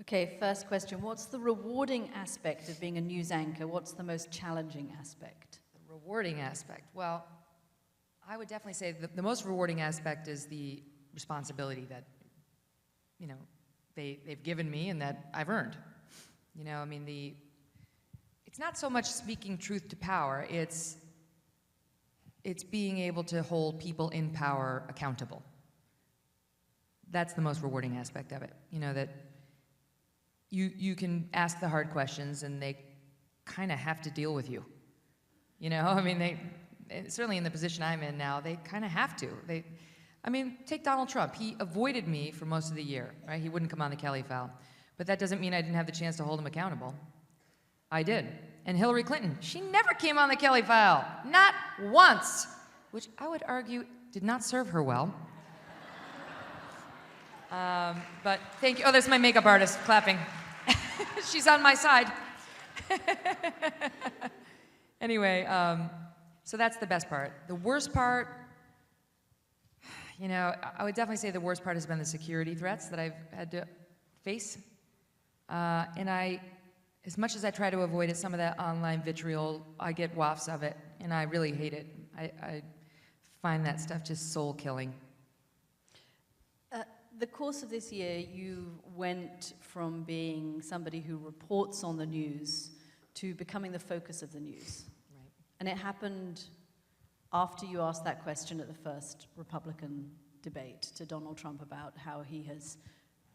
Okay, first question. What's the rewarding aspect of being a news anchor? What's the most challenging aspect? The rewarding aspect. Well, I would definitely say the most rewarding aspect is the responsibility that, you know, they've given me and that I've earned. You know, I mean, it's not so much speaking truth to power, it's being able to hold people in power accountable. That's the most rewarding aspect of it. You know, that you can ask the hard questions and they kind of have to deal with you. You know, I mean, certainly in the position I'm in now, they kind of have to. I mean, take Donald Trump. He avoided me for most of the year, right? He wouldn't come on the Kelly file. But that doesn't mean I didn't have the chance to hold him accountable. I did. And Hillary Clinton, she never came on the Kelly file. Not once. Which I would argue did not serve her well. But thank you. Oh, there's my makeup artist clapping. She's on my side. Anyway, so that's the best part. The worst part, you know, I would definitely say the worst part has been the security threats that I've had to face. And as much as I try to avoid it, some of that online vitriol, I get wafts of it, and I really hate it. I find that stuff just soul-killing. The course of this year, you went from being somebody who reports on the news to becoming the focus of the news. Right. And it happened after you asked that question at the first Republican debate to Donald Trump about how he has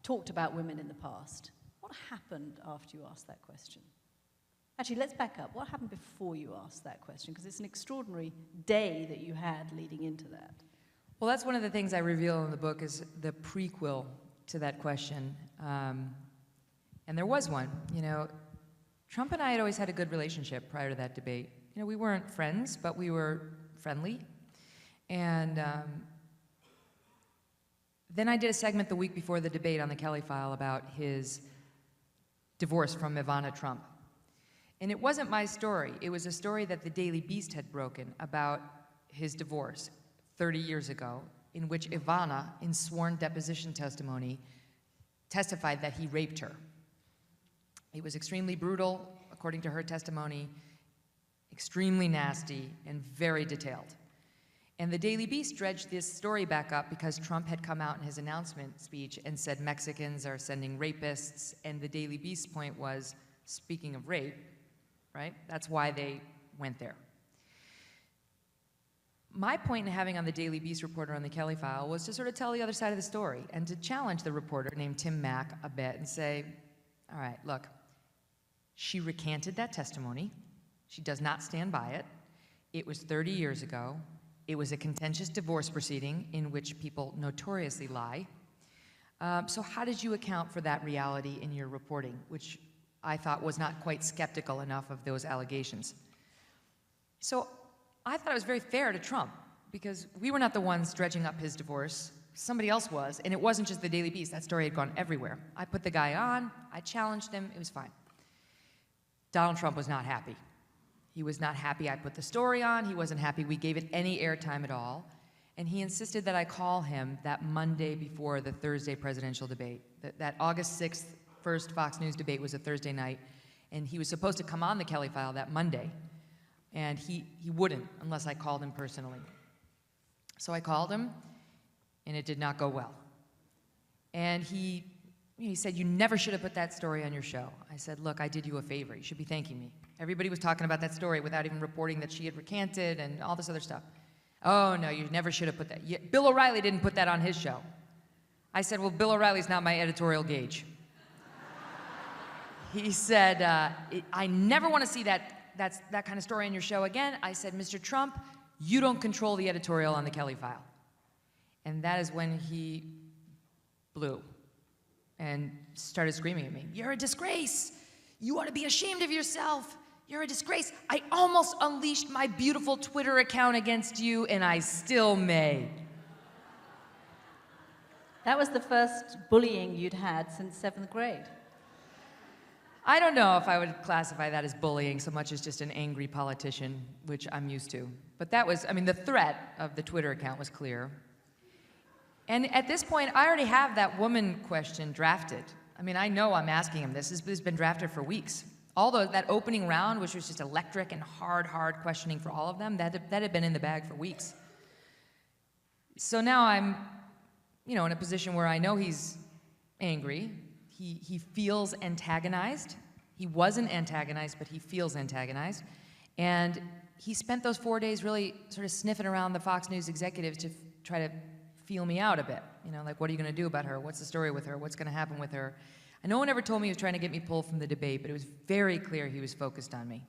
talked about women in the past. What happened after you asked that question? Actually, let's back up. What happened before you asked that question? Because it's an extraordinary day that you had leading into that. Well, that's one of the things I reveal in the book is the prequel to that question. And there was one. You know, Trump and I had always had a good relationship prior to that debate. You know, we weren't friends, but we were friendly. And then I did a segment the week before the debate on the Kelly file about his divorce from Ivana Trump. And it wasn't my story. It was a story that the Daily Beast had broken about his divorce 30 years ago, in which Ivana, in sworn deposition testimony, testified that he raped her. It was extremely brutal, according to her testimony, extremely nasty, and very detailed. And the Daily Beast dredged this story back up because Trump had come out in his announcement speech and said Mexicans are sending rapists, and the Daily Beast's point was, speaking of rape, right, that's why they went there. My point in having on the Daily Beast reporter on the Kelly file was to sort of tell the other side of the story and to challenge the reporter named Tim Mack a bit and say, all right, look, she recanted that testimony. She does not stand by it. It was 30 years ago. It was a contentious divorce proceeding in which people notoriously lie. So how did you account for that reality in your reporting, which I thought was not quite skeptical enough of those allegations? So I thought it was very fair to Trump because we were not the ones dredging up his divorce. Somebody else was, and it wasn't just the Daily Beast. That story had gone everywhere. I put the guy on, I challenged him, it was fine. Donald Trump was not happy. He was not happy I put the story on, he wasn't happy we gave it any airtime at all, and he insisted that I call him that Monday before the Thursday presidential debate. That August 6th first Fox News debate was a Thursday night, and he was supposed to come on the Kelly file that Monday. And he wouldn't unless I called him personally. So I called him, and it did not go well. And he said, you never should have put that story on your show. I said, look, I did you a favor. You should be thanking me. Everybody was talking about that story without even reporting that she had recanted and all this other stuff. Oh, no, you never should have put that. Bill O'Reilly didn't put that on his show. I said, well, Bill O'Reilly's not my editorial gauge. He said, I never want to see that kind of story on your show again. I said, Mr. Trump, you don't control the editorial on the Kelly file. And that is when he blew and started screaming at me. You're a disgrace. You ought to be ashamed of yourself. You're a disgrace. I almost unleashed my beautiful Twitter account against you, and I still may. That was the first bullying you'd had since 7th grade. I don't know if I would classify that as bullying so much as just an angry politician, which I'm used to. But that was, I mean, the threat of the Twitter account was clear. And at this point, I already have that woman question drafted. I mean, I know I'm asking him this. This has been drafted for weeks. That opening round, which was just electric and hard questioning for all of them, that had been in the bag for weeks. So now I'm, in a position where I know he's angry. He feels antagonized. He wasn't antagonized, but he feels antagonized. And he spent those 4 days really sort of sniffing around the Fox News executives to try to feel me out a bit. Like, what are you going to do about her? What's the story with her? What's going to happen with her? And no one ever told me he was trying to get me pulled from the debate, but it was very clear he was focused on me.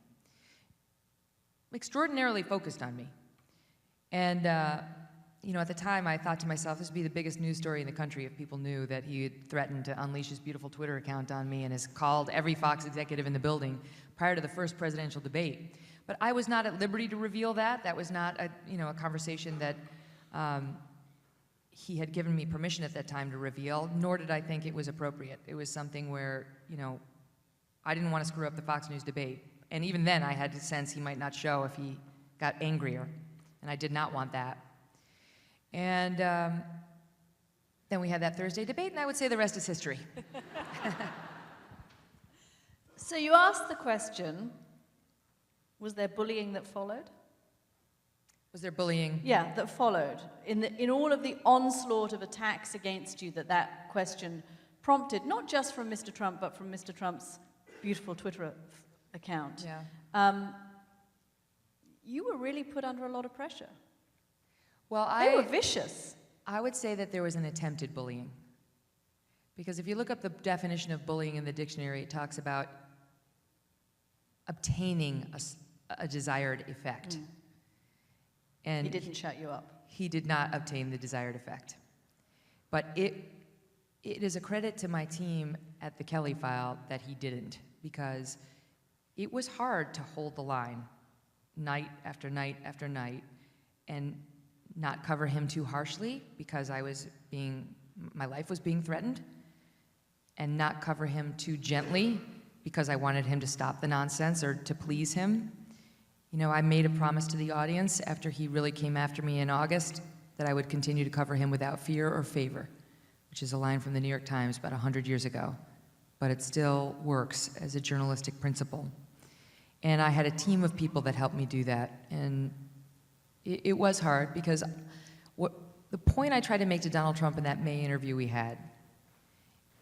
Extraordinarily focused on me. And, at the time, I thought to myself, this would be the biggest news story in the country if people knew that he had threatened to unleash his beautiful Twitter account on me and has called every Fox executive in the building prior to the first presidential debate. But I was not at liberty to reveal that. That was not a conversation that he had given me permission at that time to reveal, nor did I think it was appropriate. It was something where, I didn't want to screw up the Fox News debate. And even then, I had to sense he might not show if he got angrier, and I did not want that. And then we had that Thursday debate, and I would say the rest is history. So you asked the question, was there bullying that followed? Was there bullying? Yeah, that followed. In all of the onslaught of attacks against you that question prompted, not just from Mr. Trump, but from Mr. Trump's beautiful Twitter account. Yeah. You were really put under a lot of pressure. Well, They were vicious. I would say that there was an attempted bullying. Because if you look up the definition of bullying in the dictionary, it talks about obtaining a desired effect. And he didn't shut you up. He did not obtain the desired effect. But it is a credit to my team at the Kelly file that he didn't, because it was hard to hold the line night after night after night and not cover him too harshly because my life was being threatened, and not cover him too gently because I wanted him to stop the nonsense or to please him. I made a promise to the audience after he really came after me in August that I would continue to cover him without fear or favor, which is a line from the New York Times about 100 years ago. But it still works as a journalistic principle. And I had a team of people that helped me do that. And it was hard because the point I tried to make to Donald Trump in that May interview we had,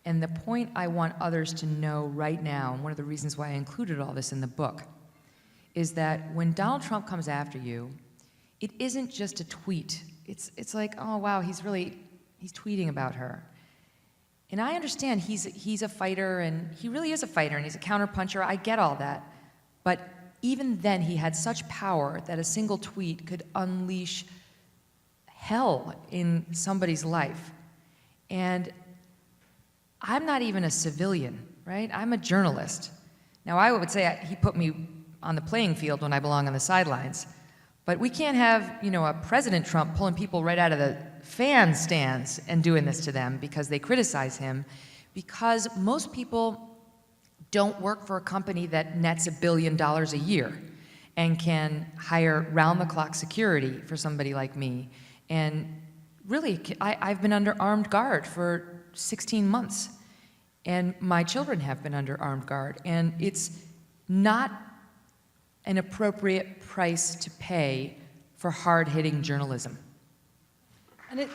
and the point I want others to know right now, and one of the reasons why I included all this in the book, is that when Donald Trump comes after you, it isn't just a tweet. It's like, oh wow, he's tweeting about her. And I understand he's a fighter, and he really is a fighter, and he's a counterpuncher. I get all that. But even then, he had such power that a single tweet could unleash hell in somebody's life. And I'm not even a civilian, right? I'm a journalist. Now, I would say he put me on the playing field when I belong on the sidelines. But we can't have, a President Trump pulling people right out of the fan stands and doing this to them because they criticize him, because most people don't work for a company that nets $1 billion a year and can hire round-the-clock security for somebody like me. And really, I've been under armed guard for 16 months, and my children have been under armed guard, and it's not an appropriate price to pay for hard-hitting journalism. And